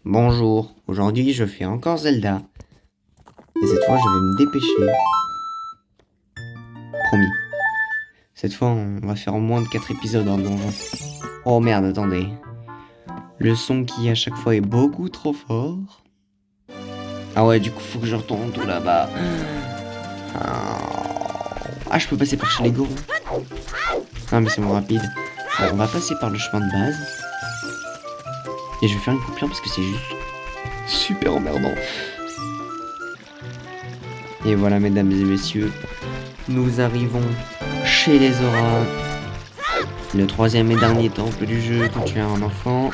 Bonjour, aujourd'hui je fais encore Zelda. Et cette fois je vais me dépêcher. Promis. Cette fois on va faire moins de 4 épisodes en donjon. Oh merde, attendez. Le son qui à chaque fois est beaucoup trop fort. Ah ouais, du coup faut que je retourne tout là-bas. Ah, je peux passer par chez les gorons. Ah mais c'est moins rapide. Bon, on va passer par le chemin de base. Et je vais faire une coupure parce que c'est juste super emmerdant. Et voilà, mesdames et messieurs, nous arrivons chez les auras. Le troisième et dernier temple du jeu quand tu es un enfant.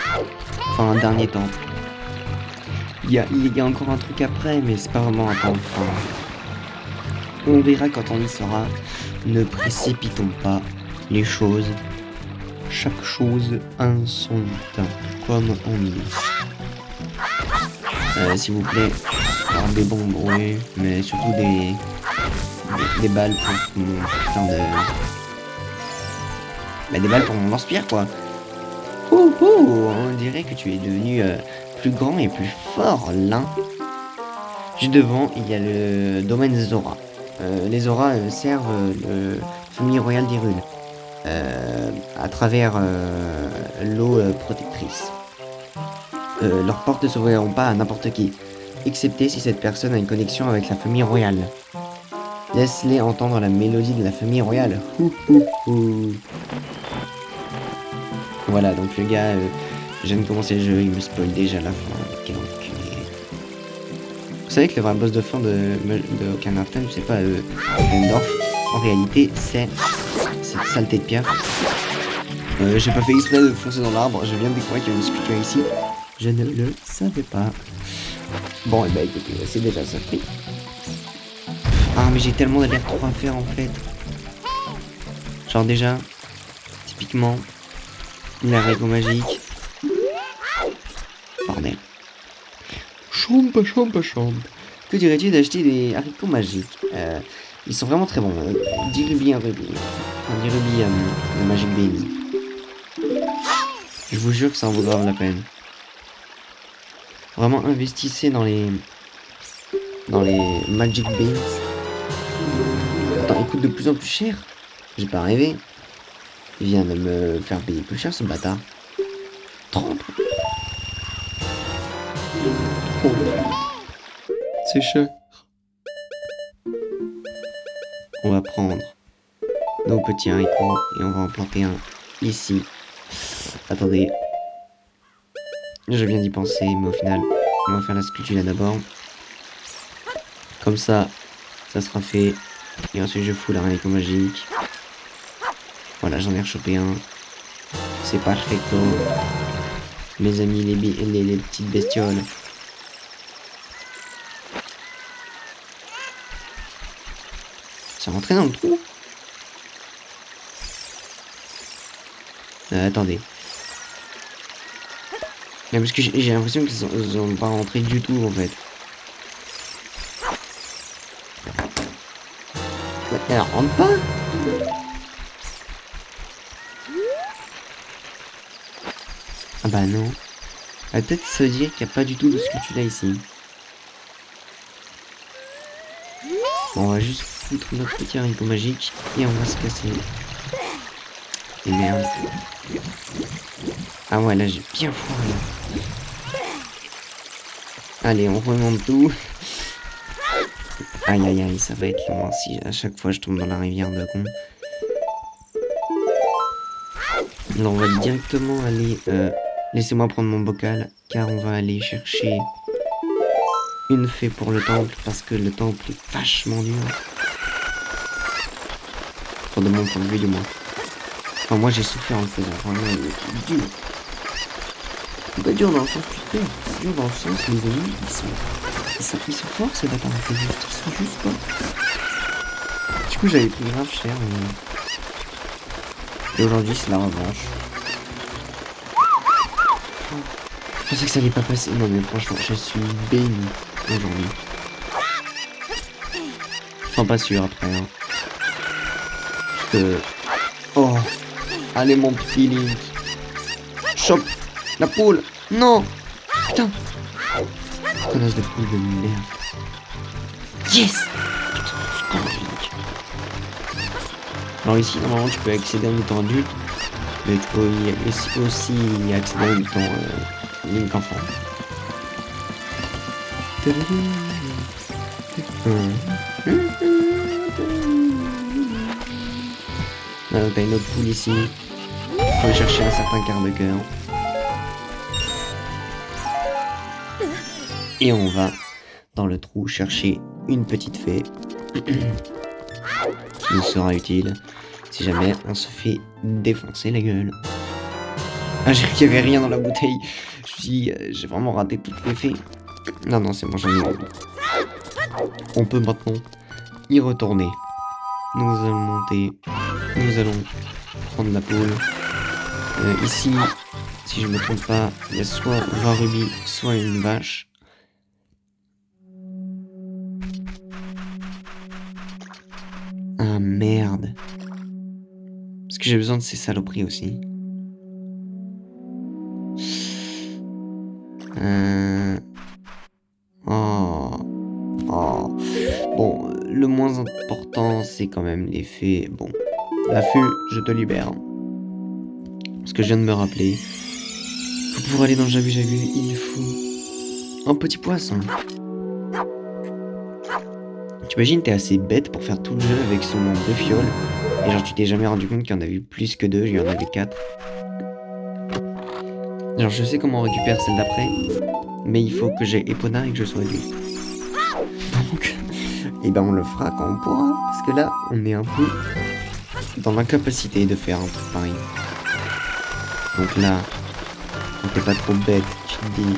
Enfin, un dernier temple. Il y a encore un truc après, mais c'est pas vraiment un temple. Enfin, on verra quand on y sera. Ne précipitons pas les choses. Chaque chose en son temps, comme on dit. S'il vous plaît, alors des bombes, oui, mais surtout des balles pour mon putain de... Bah, des balles pour mon lance-pierre, quoi. On dirait que tu es devenu plus grand et plus fort, là. Juste devant, il y a le domaine des auras. Les auras servent la famille royale d'Hyrule à travers l'eau protectrice. Leurs portes ne s'ouvriront pas à n'importe qui, excepté si cette personne a une connexion avec la famille royale. Laisse-les entendre la mélodie de la famille royale. Voilà, donc le gars, je viens de commencer le jeu, il me spoil déjà la fin. Quel enculé. Vous savez que le vrai boss de fin de Ocarina of Time, c'est pas Ganondorf. En réalité, c'est cette saleté de pierre. J'ai pas fait exprès de foncer dans l'arbre, je viens de découvrir qu'il y avait une sculpture ici. Je ne le savais pas. Bon, et bah écoutez, c'est déjà ça pris. Ah, mais j'ai tellement d'aller-retour à faire en fait. Genre déjà, typiquement, la règle magique. Bordel. Champ. Que dirais-tu d'acheter des haricots magiques? Ils sont vraiment très bons. 10 rubis, un rubis. Enfin, 10 rubis, la Magic Beans. Je vous jure que ça en vaut grave la peine. Vraiment, investissez dans les Magic Beans. Attends, il coûte de plus en plus cher. J'ai pas rêvé. Il vient de me faire payer plus cher, ce bâtard. 30. Oh. C'est cher. On va prendre nos petits haricots et on va en planter un ici. Attendez. Je viens d'y penser, mais au final, on va faire la sculpture là d'abord. Comme ça, ça sera fait. Et ensuite, je fous la haricot magique. Voilà, j'en ai rechopé un. C'est perfecto. Mes amis, les petites bestioles. C'est rentré dans le trou. Attendez. Mais parce que j'ai l'impression qu'ils sont pas rentrés du tout en fait. Ouais, alors rentre pas. Ah bah non. Peut-être ça veut dire qu'il n'y a pas du tout de sculpture là ici. Bon, on va juste foutre notre petit haricot magique et on va se casser. Et merde. Ah ouais, là j'ai bien foiré. Allez, on remonte tout. Aïe, ça va être long si à chaque fois je tombe dans la rivière de con. Alors on va directement aller... Laissez-moi prendre mon bocal, car on va aller chercher une fée pour le temple, parce que le temple est vachement dur. Enfin, de mon point de vue, du moins. Enfin, moi j'ai souffert en le faisant, vraiment, il est dur. C'est pas dur dans le sens tu perds, c'est dur dans le sens, les ennemis, ils sont forts ces bâtards en fait, ils sont juste pas. Du coup j'avais pris grave cher, et aujourd'hui c'est la revanche. Je pensais que ça allait pas passer, non mais franchement je suis béni aujourd'hui. Enfin pas sûr après hein. Parce que... Oh, allez mon petit Link. Chope la poule. Non. Putain. Connasse de poule de merde. Yes. Putain, scandalique. Alors ici, normalement, tu peux accéder en étant adulte, mais tu peux aussi y accéder en étant Link enfant. Alors, t'as une autre poule ici. Faut aller chercher un certain quart de cœur. Et on va dans le trou chercher une petite fée qui nous sera utile si jamais on se fait défoncer la gueule. Ah, j'ai cru qu'il y avait rien dans la bouteille. Je me suis dit, j'ai vraiment raté toutes les fées. Non, c'est bon, j'en ai eu. On peut maintenant y retourner. Nous allons monter. Nous allons prendre la poule. Ici, si je ne me trompe pas, il y a soit 20 rubis, soit une vache. Ah merde. Parce que j'ai besoin de ces saloperies aussi. Oh. Bon, le moins important, c'est quand même les fées. Bon, la fée, je te libère. Parce que je viens de me rappeler que pour aller dans Javu Javu, il faut un petit poisson. T'imagines, t'es assez bête pour faire tout le jeu avec son nombre de fioles. Et genre, tu t'es jamais rendu compte qu'il y en avait plus que 2, il y en avait 4. Genre, je sais comment on récupère celle d'après, mais il faut que j'ai Epona et que je sois adulte. Donc, et ben on le fera quand on pourra, parce que là, on est un peu dans l'incapacité de faire un truc pareil. Donc là, quand t'es pas trop bête, tu te dis,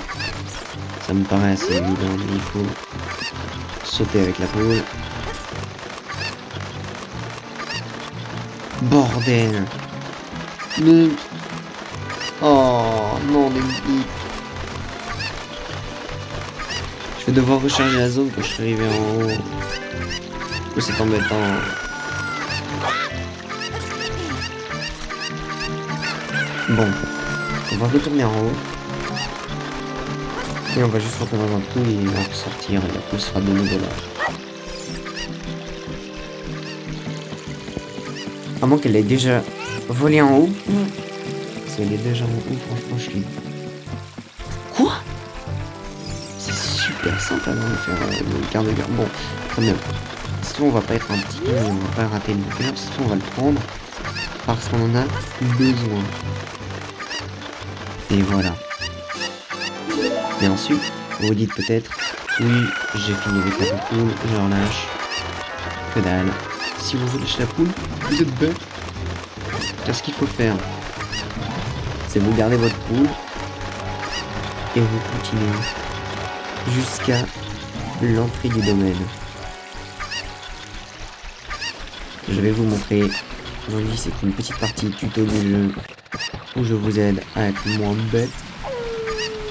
ça me paraît assez évident, mais il faut sauter avec la poule. Bordel! Mais... Oh non, des pics. Je vais devoir recharger la zone quand je suis arrivé en haut. Oh, c'est embêtant. Bon, on va retourner en haut. Et on va juste rentrer dans un trou et on va ressortir et la poule sera de nouveau là. À moins qu'elle ait déjà volé en haut. Si elle est déjà en haut, franchement, je suis... Quoi? C'est super simple alors de faire le quart de cœur. Bon, quand même. Cette fois, on va pas être un petit peu, on va pas rater le cœur. Cette fois, on va le prendre parce qu'on en a besoin. Et voilà. Et ensuite, vous vous dites peut-être, oui, j'ai fini avec la poule, je relâche. Que dalle. Si vous relâchez la poule, vous êtes bête. Qu'est-ce qu'il faut faire? C'est vous gardez votre poule et vous continuez jusqu'à l'entrée du domaine. Je vais vous montrer. Aujourd'hui, c'est une petite partie tuto du jeu où je vous aide à être moins bête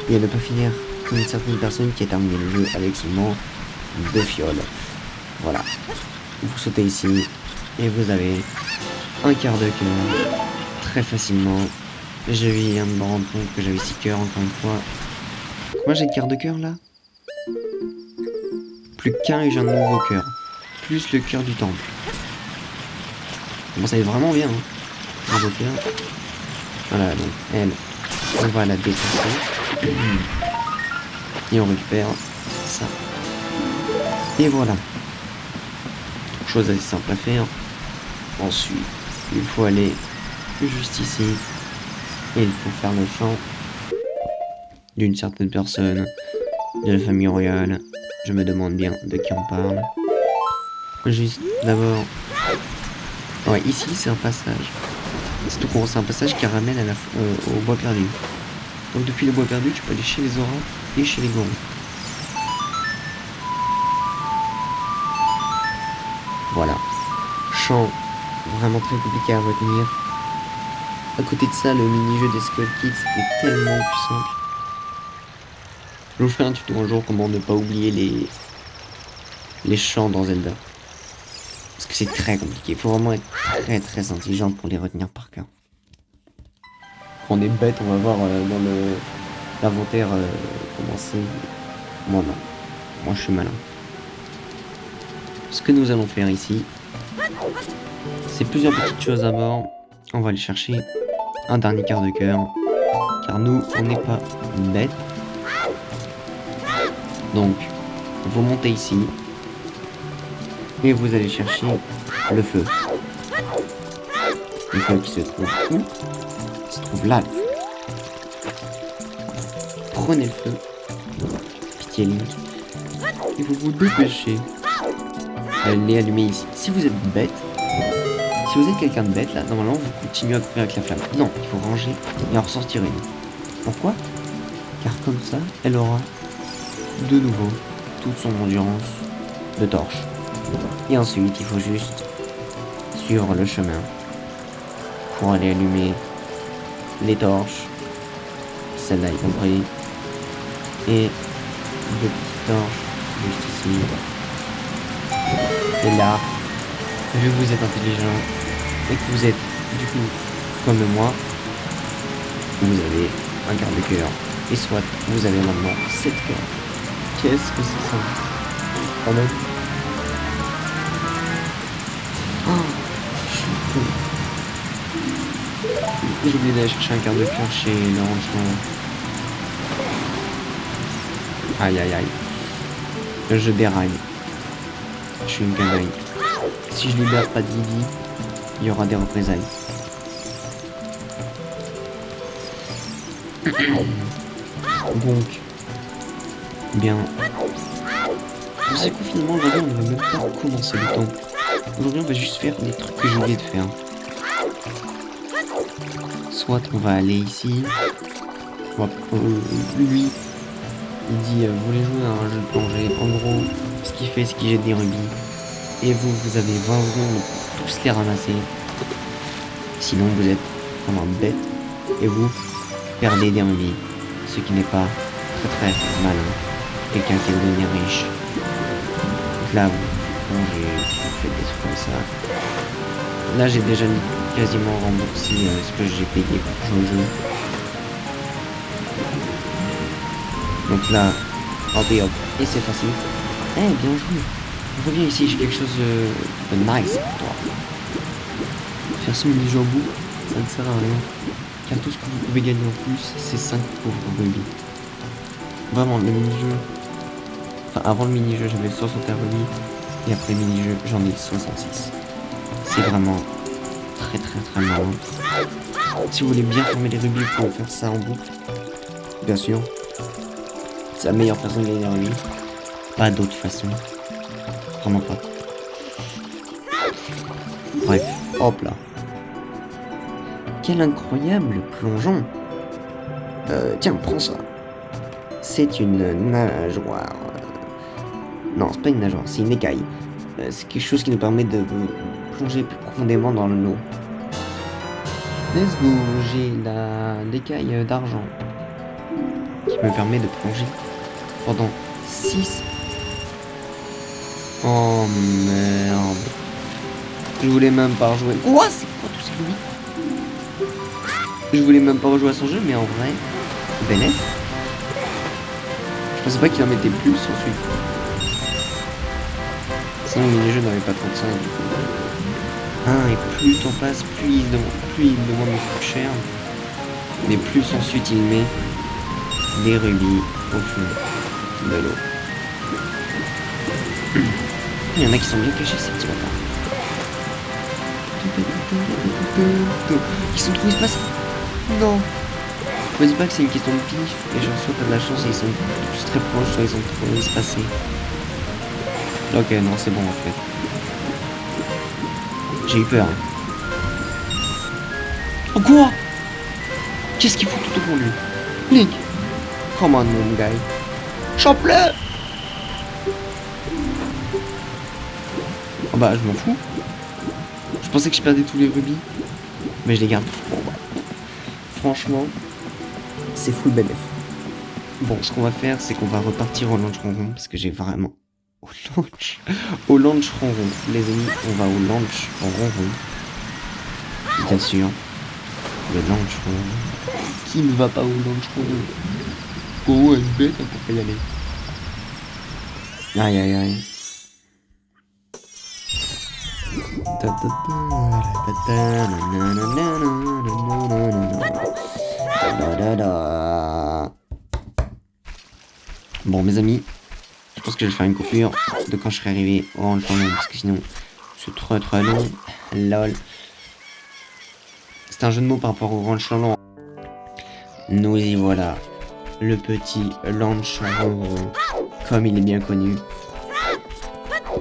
et à ne pas finir comme une certaine personne qui a terminé le jeu avec seulement 2 fioles. Voilà. Vous sautez ici et vous avez un quart de cœur très facilement. Je viens de me rendre compte que j'avais 6 cœurs encore une fois. Moi j'ai le quart de cœur là. Plus qu'un et j'ai un nouveau cœur. Plus le cœur du temple. Bon ça va vraiment bien hein. Nouveau cœur. Voilà donc elle, on va la défoncer. Et on récupère ça. Et voilà. Chose assez simple à faire. Ensuite, il faut aller juste ici. Et il faut faire le chant d'une certaine personne de la famille royale. Je me demande bien de qui on parle. Juste d'abord... Ouais, ici c'est un passage. C'est tout court, c'est un passage qui ramène à au bois perdu. Donc depuis le bois perdu, tu peux aller chez les auras et chez les gorons. Voilà. Chant vraiment très compliqué à retenir. À côté de ça, le mini-jeu des Skull Kids est tellement puissant. Je vous ferai un tuto un jour comment ne pas oublier les chants dans Zelda. Parce que c'est très compliqué. Il faut vraiment être très très intelligent pour les retenir par cœur. On est bête, on va voir l'inventaire commencer. Moi non. Moi je suis malin. Ce que nous allons faire ici, c'est plusieurs petites choses d'abord. On va aller chercher un dernier quart de cœur. Car nous, on n'est pas bêtes. Donc, vous montez ici. Et vous allez chercher le feu. Le feu qui se trouve où? Il se trouve là, le feu. Prenez le feu. Pitié Link. Et vous vous dépêchez. Les allumer ici. Si vous êtes bête, si vous êtes quelqu'un de bête là, normalement vous continuez à courir avec la flamme. Non, il faut ranger et en ressortir une. Pourquoi? Car comme ça, elle aura de nouveau toute son endurance de torche. Et ensuite, il faut juste suivre le chemin pour aller allumer les torches, celle-là y compris, et deux petites torches juste ici. Et là, vu que vous êtes intelligent et que vous êtes du coup comme moi, vous avez un quart de cœur et soit vous avez maintenant 7 cœurs. Qu'est-ce que c'est ça? Quand même. Oh, je suis con. J'ai oublié d'aller chercher un quart de cœur chez le ranchement. Aïe aïe aïe. Je déraille. Je suis une canaille. Si je libère pas Didi, il y aura des représailles. Donc, bien, pour ce confinement, aujourd'hui on ne va même pas commencer le temple. Aujourd'hui on va juste faire des trucs que j'ai oublié de faire. Soit on va aller ici, lui, il dit vous voulez jouer à un jeu de plongée. En gros, ce qu'il fait c'est qu'il jette des rubis. Et vous avez 20 secondes pour tous les ramasser. Sinon vous êtes comme un bête et vous perdez des rubis. Ce qui n'est pas très malin. Quelqu'un qui est devenu riche. Donc là vous faites des trucs comme ça. Là j'ai déjà quasiment remboursé ce que j'ai payé pour jouer au jeu. Donc là, hop et hop, et c'est facile. Eh bien joué. Reviens ici, j'ai quelque chose de nice pour toi. Faire ce mini-jeu au bout, ça ne sert à rien. Car tout ce que vous pouvez gagner en plus, c'est 5 pauvres rubis. Vraiment, le mini-jeu... Enfin, avant le mini-jeu, j'avais 61 rubis. Et après le mini-jeu, j'en ai 66. C'est vraiment très marrant. Si vous voulez bien former les rubis, vous pouvez faire ça en boucle. Bien sûr. C'est la meilleure façon de gagner des rubis. Pas d'autre façon. Vraiment pas. Bref, hop là. Quel incroyable plongeon. Tiens, prends ça. C'est une nageoire. Non, c'est pas une nageoire, c'est une écaille. C'est quelque chose qui nous permet de plonger plus profondément dans l'eau. Let's go, j'ai l'écaille d'argent qui me permet de plonger pendant 6. Oh merde. Je voulais même pas rejouer. Quoi? C'est quoi tout ce bruit? Je voulais même pas rejouer à son jeu, mais en vrai, bénéf. Je pensais pas qu'il en mettait plus ensuite. Sinon, le mini-jeu n'avait pas trop de sens du coup. Ah, et plus le temps passe, plus il demande de plus cher. Mais plus ensuite il met des rubis au fond de l'eau. Il y en a qui sont bien cachés ces petits bâtards. Ils sont trop espacés. Non. Je me dis pas que c'est une question de pif. Et genre soit t'as de la chance et ils sont tous très proches, soit ils sont trop espacés. Ok, non, c'est bon en fait. J'ai eu peur. Oh quoi? Qu'est-ce qu'il faut tout au fond de lui? Link. Come on, mon guy. Chope-le. Oh bah, je m'en fous. Je pensais que je perdais tous les rubis. Mais je les garde tous pour moi. Franchement, c'est full bénéf. Bon, ce qu'on va faire, c'est qu'on va repartir au launch ronron. Parce que j'ai vraiment... Au launch ronron. Les amis, on va au launch ronron. Bien sûr. Le launch ronron. Qui ne va pas au launch ronron? faut être bête pour pas y aller. Aïe aïe aïe. Bon mes amis, je pense que je vais faire une coupure de quand je serai arrivé au ranch long parce que sinon c'est trop long. Lol. C'est un jeu de mots par rapport au ranch long. Nous y voilà. Le petit ranch long comme il est bien connu.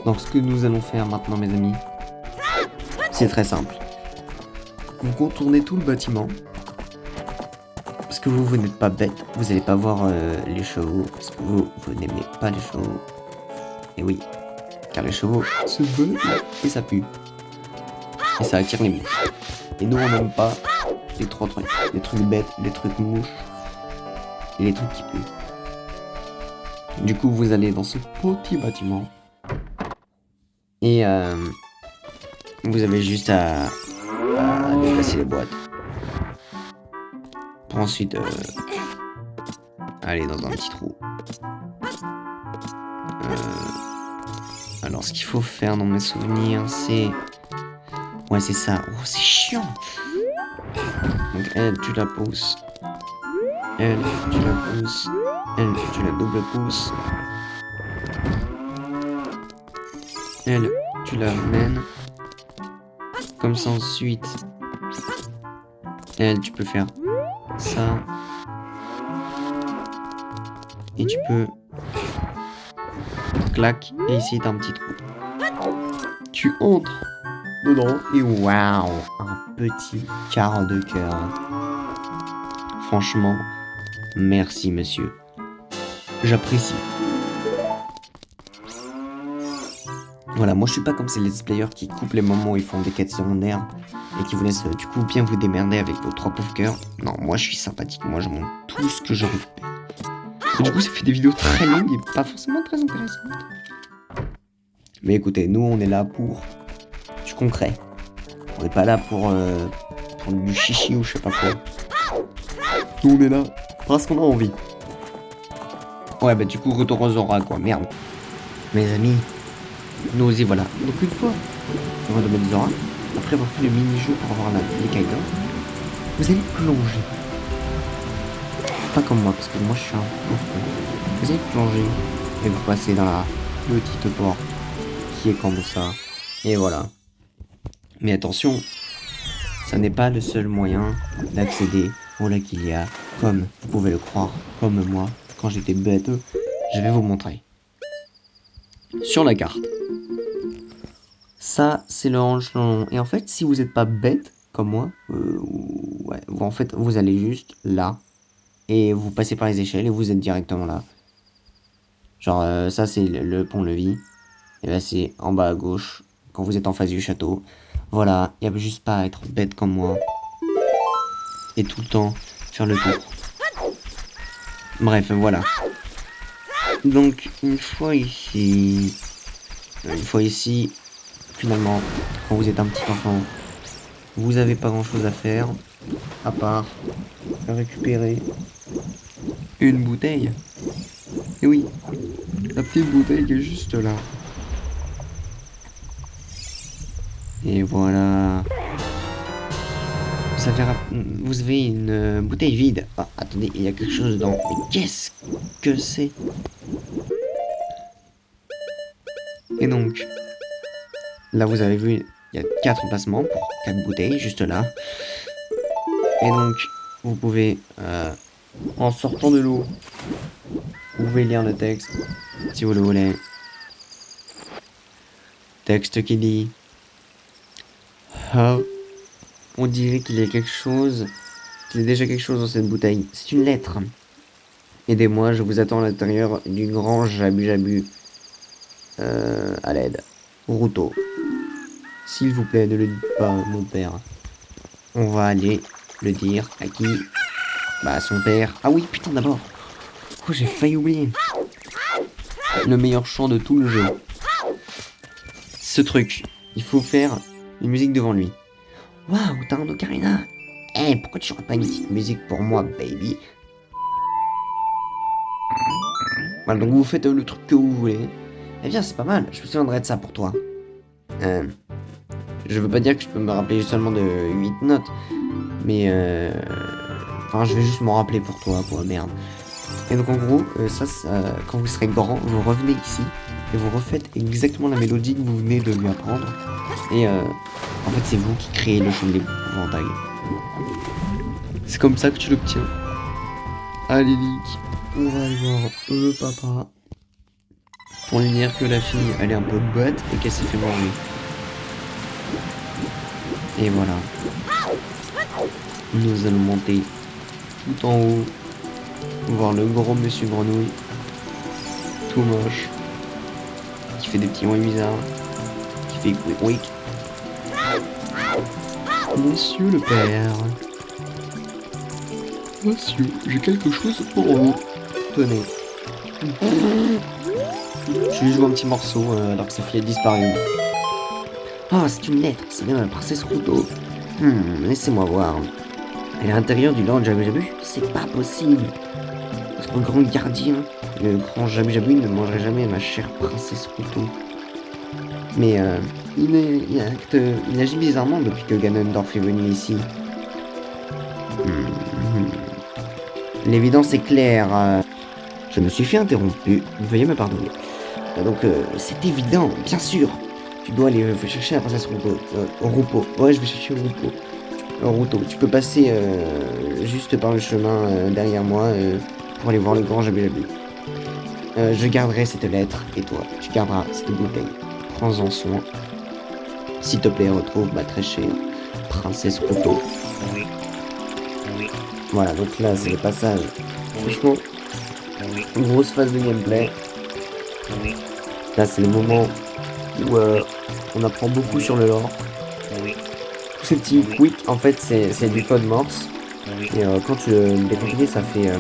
Donc ce que nous allons faire maintenant mes amis, c'est très simple. Vous contournez tout le bâtiment. Parce que vous n'êtes pas bête, vous n'allez pas voir les chevaux, parce que vous n'aimez pas les chevaux. Et oui, car les chevaux se veulent et ça pue. Et ça attire les mouches. Et nous on n'aime pas les trois trucs, les trucs bêtes, les trucs mouches, et les trucs qui puent. Du coup vous allez dans ce petit bâtiment. Et vous avez juste à déplacer les boîtes. Pour ensuite aller dans un petit trou. Alors ce qu'il faut faire dans mes souvenirs c'est... Ouais c'est ça. Oh c'est chiant. Donc elle tu la pousses. Elle tu la pousses. Elle tu la double pousses. Elle tu la mènes. Comme ça ensuite. Elle tu peux faire ça. Et tu peux... Clac, et ici t'as un petit trou. Tu entres dedans et waouh, un petit quart de cœur. Franchement, merci monsieur. J'apprécie. Voilà, moi je suis pas comme ces let's players qui coupent les moments où ils font des quêtes secondaires et qui vous laissent du coup bien vous démerder avec vos 3 pauvres cœurs. Non, moi je suis sympathique, moi je montre tout ce que je récupère. Et du coup ça fait des vidéos très longues et pas forcément très intéressantes. Mais écoutez, nous on est là pour du concret. On n'est pas là pour du chichi ou je sais pas quoi. Nous on est là parce qu'on a envie. Ouais bah du coup retour aux Zora quoi, merde. Mes amis, nous y voilà. Donc une fois dans le domaine de Zora, après avoir fait le mini-jeu pour avoir les Kaido, vous allez plonger. Pas comme moi, parce que moi je suis un pauvre con. Vous allez plonger et vous passez dans la petite porte qui est comme ça. Et voilà. Mais attention, ça n'est pas le seul moyen d'accéder au lac Hylia, comme vous pouvez le croire, comme moi, quand j'étais bête. Je vais vous montrer. Sur la carte. Ça, c'est le ranch long. Et en fait, si vous n'êtes pas bête, comme moi, ouais, en fait, vous allez juste là. Et vous passez par les échelles et vous êtes directement là. Genre, ça, c'est le pont-levis. Et là, c'est en bas à gauche, quand vous êtes en face du château. Voilà, il n'y a juste pas à être bête comme moi. Et tout le temps, faire le tour. Bref, voilà. Donc, une fois ici, finalement, quand vous êtes un petit enfant, vous avez pas grand chose à faire, à part récupérer une bouteille. Et oui, la petite bouteille qui est juste là. Et voilà. Vous avez une bouteille vide. Ah, attendez, il y a quelque chose dedans. Mais qu'est-ce que c'est? Et donc, là vous avez vu, il y a 4 emplacements pour 4 bouteilles, juste là. Et donc, vous pouvez, en sortant de l'eau, vous pouvez lire le texte, si vous le voulez. Texte qui dit... Ah, on dirait qu'il y a quelque chose, qu'il y a déjà quelque chose dans cette bouteille. C'est une lettre. Aidez-moi, je vous attends à l'intérieur du grand Jabu à l'aide. Routo. S'il vous plaît, ne le dites pas, mon père. On va aller le dire à qui? Bah, à son père. Ah oui, putain, d'abord. Oh, j'ai failli oublier. Le meilleur chant de tout le jeu. Ce truc. Il faut faire une musique devant lui. Waouh, t'as un ocarina. Eh, pourquoi tu chantes pas une petite musique pour moi, baby? Voilà, donc vous faites le truc que vous voulez. Eh bien, c'est pas mal, je me souviendrai de ça pour toi. Je veux pas dire que je peux me rappeler seulement de 8 notes, mais enfin, je vais juste m'en rappeler pour toi, quoi, merde. Et donc en gros, quand vous serez grand, vous revenez ici et vous refaites exactement la mélodie que vous venez de lui apprendre. Et en fait, c'est vous qui créez le chant de l'épouvantail. C'est comme ça que tu l'obtiens. Allez, Link, on va aller voir le papa pour lui dire que la fille, elle est un peu bête et qu'elle s'est fait manger. Et voilà. Nous allons monter tout en haut, voir le gros monsieur grenouille, tout moche, qui fait des petits bruits bizarres, qui fait quick quick. Monsieur le père. Monsieur, j'ai quelque chose pour vous. Tenez. Je lui joue un petit morceau alors que sa fille a disparu. Ah, c'est une lettre, c'est bien la princesse Ruto. Laissez-moi voir. Elle est à l'intérieur du land Jabu Jabu. C'est pas possible. Notre grand gardien, le grand Jabu Jabu, ne mangerait jamais ma chère princesse Ruto. Mais il agit bizarrement depuis que Ganondorf est venu ici. L'évidence est claire. Je me suis fait interrompu. Veuillez me pardonner. Donc, c'est évident, bien sûr. Tu dois aller chercher la princesse Ruto. Ouais, je vais chercher Ruto. Tu peux passer juste par le chemin derrière moi pour aller voir le grand Jabu Jabu. Je garderai cette lettre et toi, tu garderas cette bouteille. Prends-en soin. S'il te plaît, retrouve ma très chère princesse Ruto. Voilà, donc là, c'est le passage. Franchement, une grosse phase de gameplay. Là, c'est le moment où on apprend beaucoup sur le lore. Tous ces petits quick, en fait, c'est du code Morse. Et quand tu le décompiles, ça fait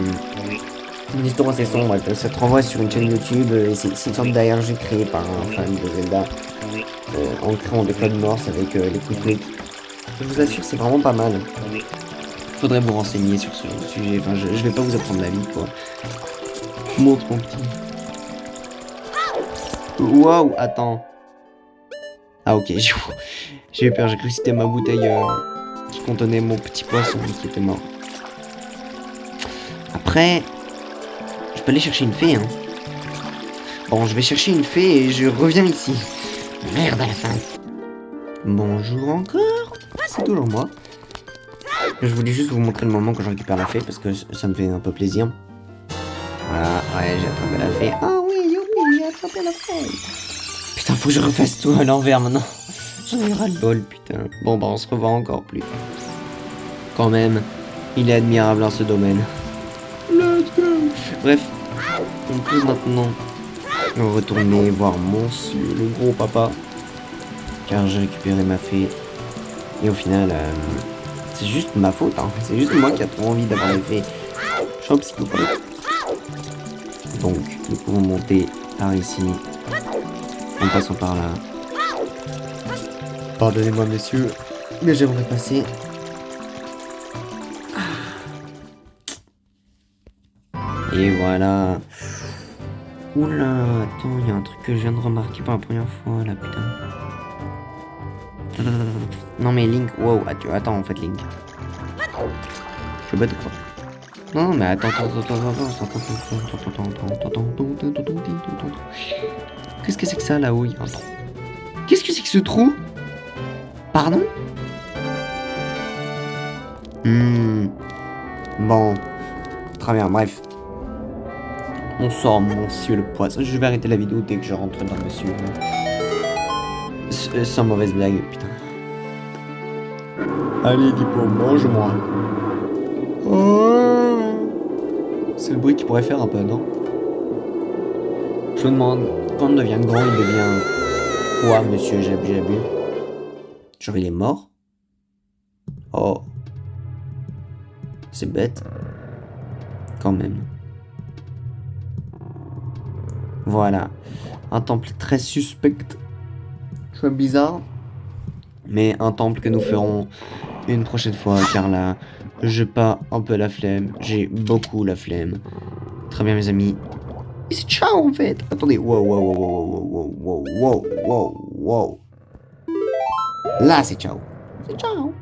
une histoire assez sombre. Ça te renvoie sur une chaîne YouTube. Et c'est une sorte d'ARG créée par un fan de Zelda. En créant des codes Morse avec les quick. Je vous assure, c'est vraiment pas mal. Faudrait vous renseigner sur ce sujet. Enfin, je vais pas vous apprendre la vie, quoi. Montre mon petit. Waouh, attends. Ah, ok, j'ai eu peur. J'ai cru que c'était ma bouteille qui contenait mon petit poisson qui était mort. Après, je peux aller chercher une fée, hein. Bon, je vais chercher une fée et je reviens ici. Merde à la fin. Bonjour encore. Ah, c'est toujours moi. Je voulais juste vous montrer le moment quand je récupère la fée parce que ça me fait un peu plaisir. Voilà, ouais, j'ai attrapé la fée. Ah oui, youpi, j'ai attrapé la fée. Putain, faut que je refasse tout à l'envers maintenant. J'en ai ras le bol, putain. Bon, bah, on se revoit encore plus. Quand même, il est admirable en ce domaine. Let's go. Bref, on peut maintenant retourner voir monsieur le gros papa. Car j'ai récupéré ma fée. Et au final, c'est juste ma faute, hein. C'est juste moi qui a trop envie d'avoir les fées. Je suis un psychopathe. Donc, nous pouvons monter par ici, en passant par là. Pardonnez-moi, monsieur, mais j'aimerais passer. Et voilà. Oula, attends, il y a un truc que je viens de remarquer pour la première fois, là, putain. Non mais Link, wow, attends en fait Link. Je suis bête ou quoi? Non mais attends. Qu'est-ce que c'est que ça là-haut? Il y a un trou. Qu'est-ce que c'est que ce trou? Pardon? Bon. Très bien, bref. On sort monsieur le poisson. Je vais arrêter la vidéo dès que je rentre dans monsieur. Sans mauvaise blague, putain. Allez, Dipo, mange-moi. Oh, c'est le bruit qu'il pourrait faire un peu, non? Je me demande, quand on devient grand, il devient quoi, monsieur Jabu Jabu? Genre, il est mort? Oh. C'est bête. Quand même. Voilà. Un temple très suspect. Choix bizarre. Mais un temple que nous ferons une prochaine fois, car là, j'ai pas un peu la flemme, j'ai beaucoup la flemme. Très bien mes amis, Et c'est ciao en fait. Attendez, wow, wow, wow, wow, wow, wow, wow, wow, wow. Là, c'est ciao. C'est ciao.